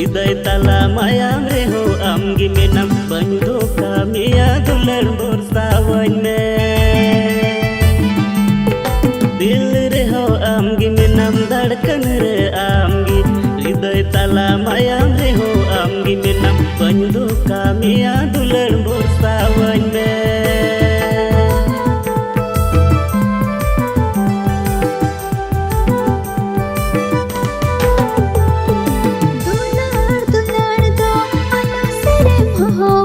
hृदय तला मायाम रे हो आमगी मेनम बंधु कामिया दुलर बोरसावन में दिल रे हो आमगी मेनम धड़कन रे आमगी हृदय तला मायाम रे हो आमगी मेनम बंधु कामिया दुलर बोरसावन में हो